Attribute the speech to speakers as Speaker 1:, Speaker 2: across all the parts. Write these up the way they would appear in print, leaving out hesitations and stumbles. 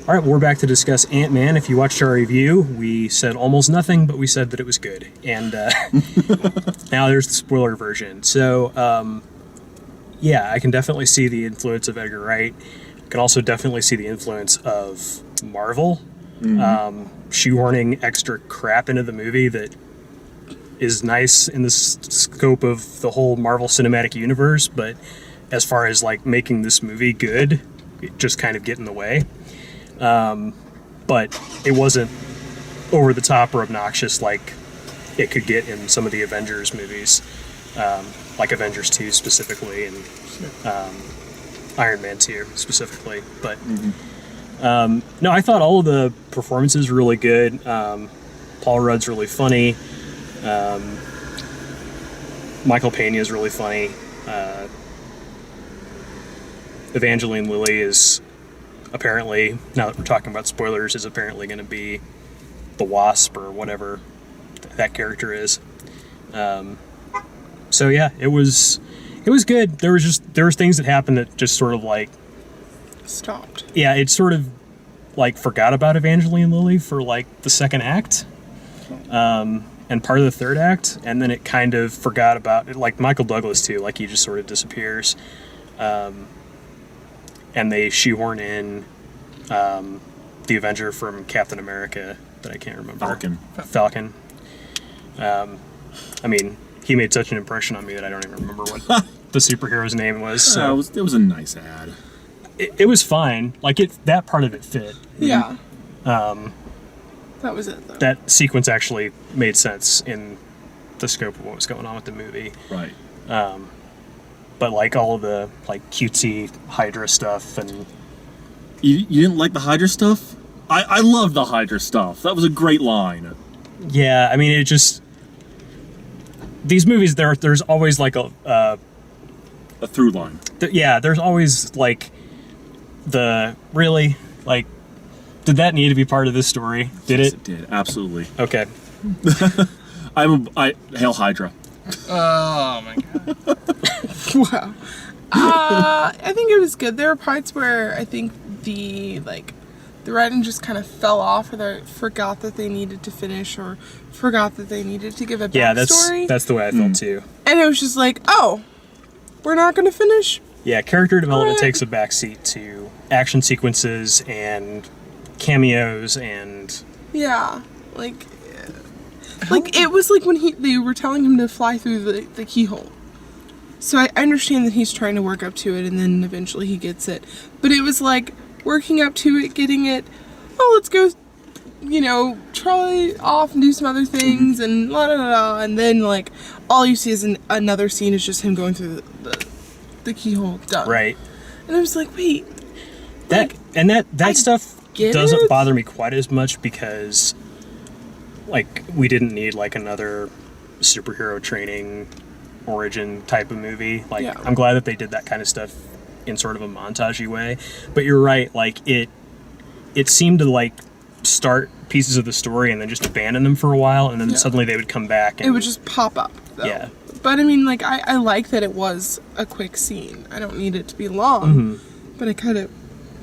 Speaker 1: All right, we're back to discuss Ant-Man. If you watched our review, we said almost nothing, but we said that it was good. And now there's the spoiler version. So, yeah, I can definitely see the influence of Edgar Wright. I can also definitely see the influence of Marvel, shoehorning extra crap into the movie that is nice in the scope of the whole Marvel Cinematic Universe, but as far as like making this movie good, it just kind of get in the way. But it wasn't over the top or obnoxious like it could get in some of the Avengers movies, like Avengers 2 specifically, and Iron Man 2 specifically. But no, I thought all of the performances were really good. Paul Rudd's really funny. Michael Pena is really funny. Evangeline Lilly is apparently, now that we're talking about spoilers, is apparently going to be the Wasp or whatever that character is. So yeah, it was good. There was things that happened that just sort of like
Speaker 2: stopped.
Speaker 1: Yeah, it sort of like forgot about Evangeline Lilly for like the second act. And part of the third act, and then it kind of forgot about it, like Michael Douglas too, like he just sort of disappears. And they shoehorn in the Avenger from Captain America that I can't remember. Falcon. I mean, he made such an impression on me that I don't even remember what the superhero's name was. So
Speaker 3: it was a nice ad.
Speaker 1: It was fine. Like that part of it fit.
Speaker 2: Yeah. That was it, though.
Speaker 1: That sequence actually made sense in the scope of what was going on with the movie.
Speaker 3: Right.
Speaker 1: But like all of the like cutesy Hydra stuff and
Speaker 3: you didn't like the Hydra stuff? I love the Hydra stuff. That was a great line.
Speaker 1: Yeah, I mean, it just these movies there's always like a
Speaker 3: through line.
Speaker 1: There's always like the really like. Did that need to be part of this story? Did
Speaker 3: Yes,
Speaker 1: it?
Speaker 3: It did, absolutely.
Speaker 1: Okay.
Speaker 3: Hail Hydra.
Speaker 2: Oh my god. Wow. I think it was good. There were parts where I think the writing just kind of fell off, or they forgot that they needed to finish, or forgot that they needed to give a backstory.
Speaker 1: Yeah, that's the way I felt too.
Speaker 2: And it was just like, oh, we're not going to finish?
Speaker 1: Yeah, character development takes a backseat to action sequences and cameos and
Speaker 2: like it was like when they were telling him to fly through the keyhole. So I understand that he's trying to work up to it, and then eventually he gets it, but it was like working up to it, getting it, oh, let's go, try off and do some other things, and la la la, and then like all you see is another scene is just him going through the keyhole. Done.
Speaker 1: Right.
Speaker 2: And I was like, wait,
Speaker 1: that stuff doesn't
Speaker 2: it?
Speaker 1: bother me quite as much because like we didn't need like another superhero training origin type of movie. Like I'm glad that they did that kind of stuff in sort of a montagey way. But you're right, like it seemed to like start pieces of the story and then just abandon them for a while, and then suddenly they would come back and
Speaker 2: it would just pop up though.
Speaker 1: Yeah.
Speaker 2: But I mean, like I like that it was a quick scene. I don't need it to be long, but I kind of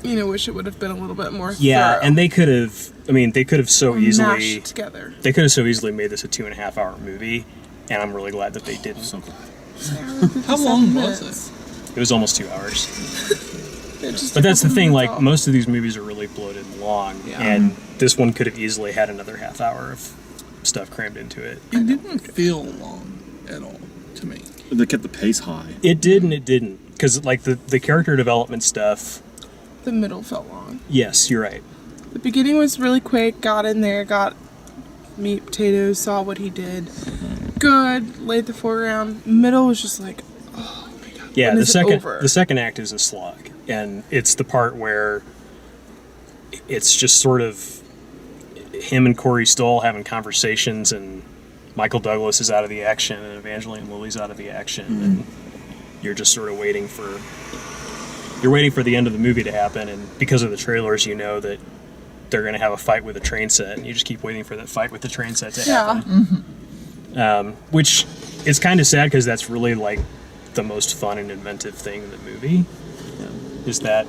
Speaker 2: wish it would have been a little bit more thorough.
Speaker 1: And they could have so easily
Speaker 2: mashed together.
Speaker 1: They could have so easily made this a 2.5 hour movie, and I'm really glad that they didn't.
Speaker 3: So glad.
Speaker 4: How long was it?
Speaker 1: It was almost 2 hours. But that's the thing, like most of these movies are really bloated and long, and this one could have easily had another half hour of stuff crammed into it.
Speaker 4: It didn't feel long at all to me.
Speaker 3: They kept the pace high.
Speaker 1: It did and it didn't, because like the character development stuff.
Speaker 2: The middle felt long.
Speaker 1: Yes, you're right.
Speaker 2: The beginning was really quick. Got in there, got meat, potatoes, saw what he did. Good, laid the foreground. Middle was just like, oh my god.
Speaker 1: Yeah,
Speaker 2: when is it over?
Speaker 1: the second act is a slog, and it's the part where it's just sort of him and Corey Stoll having conversations, and Michael Douglas is out of the action, and Evangeline Lilly's out of the action, and you're just sort of waiting for the end of the movie to happen, and because of the trailers, you know that they're going to have a fight with a train set, and you just keep waiting for that fight with the train set to happen. Which is kind of sad because that's really like the most fun and inventive thing in the movie, is that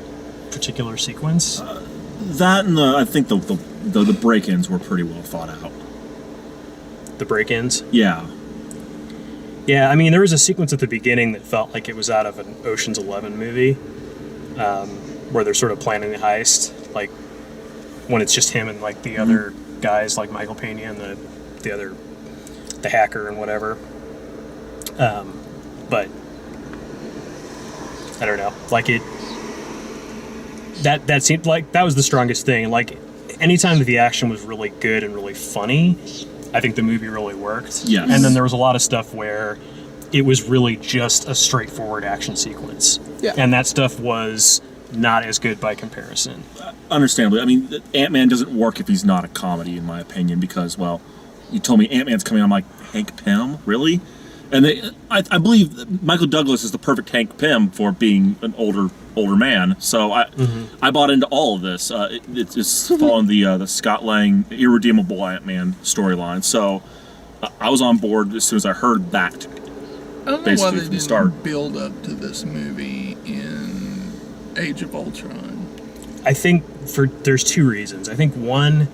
Speaker 1: particular sequence.
Speaker 3: That and I think the break-ins were pretty well thought out.
Speaker 1: The break-ins.
Speaker 3: Yeah.
Speaker 1: Yeah, I mean, there was a sequence at the beginning that felt like it was out of an Ocean's 11 movie, where they're sort of planning the heist, like when it's just him and like the other guys, like Michael Pena and the hacker and whatever. But I don't know, like that seemed like that was the strongest thing. Like anytime that the action was really good and really funny, I think the movie really worked.
Speaker 3: Yes.
Speaker 1: And then there was a lot of stuff where it was really just a straightforward action sequence.
Speaker 2: Yeah.
Speaker 1: And that stuff was not as good by comparison.
Speaker 3: Understandably. I mean, Ant-Man doesn't work if he's not a comedy, in my opinion, because, well, you told me Ant-Man's coming, I'm like, Hank Pym? Really? And I believe that Michael Douglas is the perfect Hank Pym for being an older man. So I bought into all of this. It's following the Scott Lang irredeemable Ant-Man storyline. So I was on board as soon as I heard that.
Speaker 4: I don't know why
Speaker 3: Basically
Speaker 4: they
Speaker 3: from the
Speaker 4: didn't
Speaker 3: start.
Speaker 4: build up to this movie in Age of Ultron.
Speaker 1: I think there's two reasons. I think one,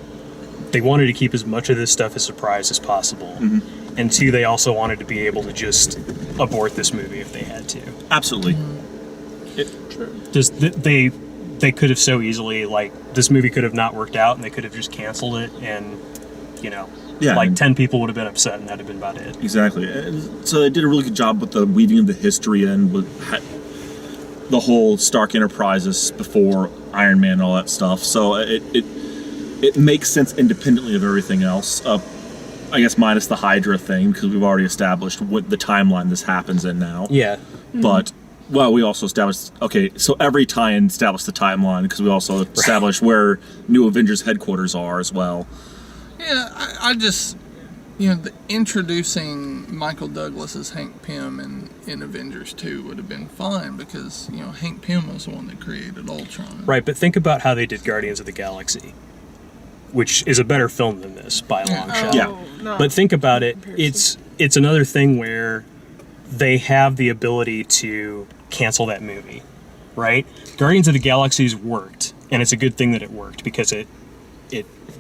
Speaker 1: they wanted to keep as much of this stuff a surprise as possible. And two, they also wanted to be able to just abort this movie if they had to.
Speaker 3: Absolutely.
Speaker 1: Just they could have so easily, like, this movie could have not worked out and they could have just canceled it, and
Speaker 3: Yeah.
Speaker 1: like 10 people would have been upset and that'd have been about it.
Speaker 3: Exactly. And so they did a really good job with the weaving of the history and with the whole Stark Enterprises before Iron Man and all that stuff. So it makes sense independently of everything else. I guess minus the Hydra thing, because we've already established what the timeline this happens in now.
Speaker 1: Yeah.
Speaker 3: But, well, we also established, okay, so every tie-in established the timeline, because we also established where New Avengers headquarters are as well.
Speaker 4: Yeah, I just, introducing Michael Douglas as Hank Pym in Avengers 2 would have been fine because, Hank Pym was the one that created Ultron.
Speaker 1: Right, but think about how they did Guardians of the Galaxy, which is a better film than this by a long shot.
Speaker 3: Yeah.
Speaker 2: No.
Speaker 1: But think about it,
Speaker 2: Comparison.
Speaker 1: it's another thing where they have the ability to cancel that movie, right? Guardians of the Galaxy's worked, and it's a good thing that it worked because it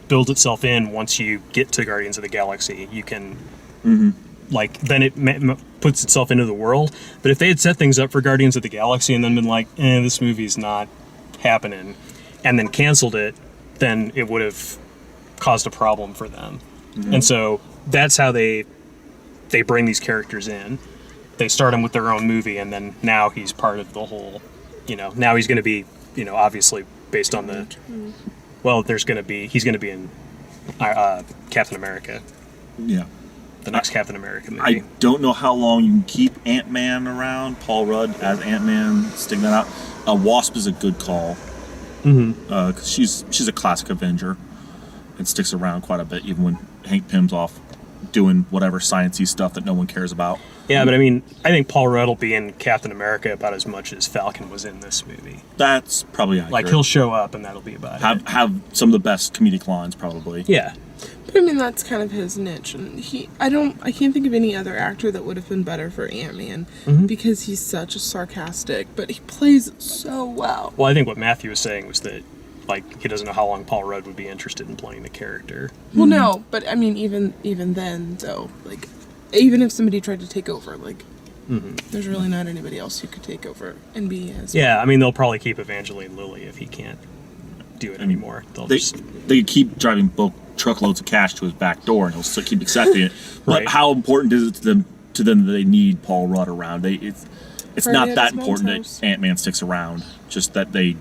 Speaker 1: builds itself in. Once you get to Guardians of the Galaxy, you can then it puts itself into the world. But if they had set things up for Guardians of the Galaxy and then been like, this movie's not happening, and then canceled it, then it would have caused a problem for them. And so that's how they bring these characters in. They start him with their own movie, and then now he's part of the whole, now he's going to be, obviously based on the, he's going to be in Captain America,
Speaker 3: Yeah.
Speaker 1: the next Captain America movie.
Speaker 3: I don't know how long you can keep Ant-Man around, Paul Rudd as Ant-Man, sticking that out. Wasp is a good call. Because she's a classic Avenger and sticks around quite a bit, even when Hank Pym's off doing whatever sciencey stuff that no one cares about.
Speaker 1: Yeah, but I mean, I think Paul Rudd will be in Captain America about as much as Falcon was in this movie.
Speaker 3: That's probably accurate.
Speaker 1: Like, he'll show up, and that'll be about it.
Speaker 3: have some of the best comedic lines, probably.
Speaker 1: Yeah.
Speaker 2: But I mean, that's kind of his niche, and I can't think of any other actor that would have been better for Ant-Man because he's such a sarcastic, but he plays it so well.
Speaker 1: Well, I think what Matthew was saying was that, like, he doesn't know how long Paul Rudd would be interested in playing the character.
Speaker 2: Well, no, but I mean, even then, though, like, even if somebody tried to take over, like, there's really not anybody else who could take over and be as
Speaker 1: Yeah, I mean, they'll probably keep Evangeline Lilly if he can't do it anymore. They'll
Speaker 3: They
Speaker 1: just...
Speaker 3: could keep driving bulk truckloads of cash to his back door, and he'll still keep accepting it. But
Speaker 1: Right.
Speaker 3: how important is it to them that they need Paul Rudd around? It's
Speaker 2: Party
Speaker 3: not
Speaker 2: at
Speaker 3: that
Speaker 2: his
Speaker 3: important
Speaker 2: mom's
Speaker 3: that Ant-Man sticks around. Just that they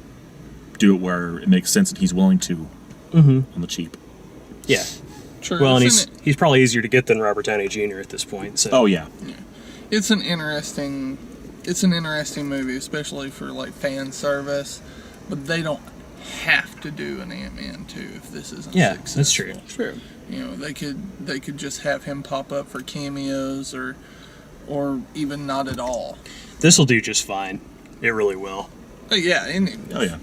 Speaker 3: do it where it makes sense and he's willing to on the cheap.
Speaker 1: Yeah.
Speaker 4: True.
Speaker 1: Well, and
Speaker 4: It's
Speaker 1: he's probably easier to get than Robert Downey Jr. at this point. So.
Speaker 3: Oh yeah.
Speaker 4: It's an interesting movie, especially for like fan service. But they don't have to do an Ant-Man 2 if this isn't
Speaker 1: Yeah,
Speaker 4: successful.
Speaker 1: that's true.
Speaker 2: true.
Speaker 4: They could just have him pop up for cameos or even not at all.
Speaker 1: This will do just fine. It really will.
Speaker 4: But yeah,
Speaker 3: Oh yeah.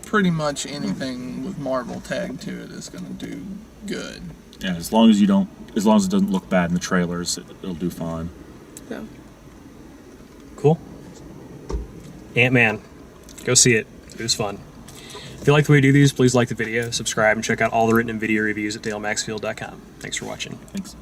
Speaker 4: pretty much anything with Marvel tagged to it is going to do good.
Speaker 3: Yeah. As long as it doesn't look bad in the trailers, it'll do fine.
Speaker 2: So,
Speaker 1: Cool. Ant-Man. Go see it. It was fun. If you like the way we do these, please like the video, subscribe, and check out all the written and video reviews at dalemaxfield.com. Thanks for watching.
Speaker 3: Thanks.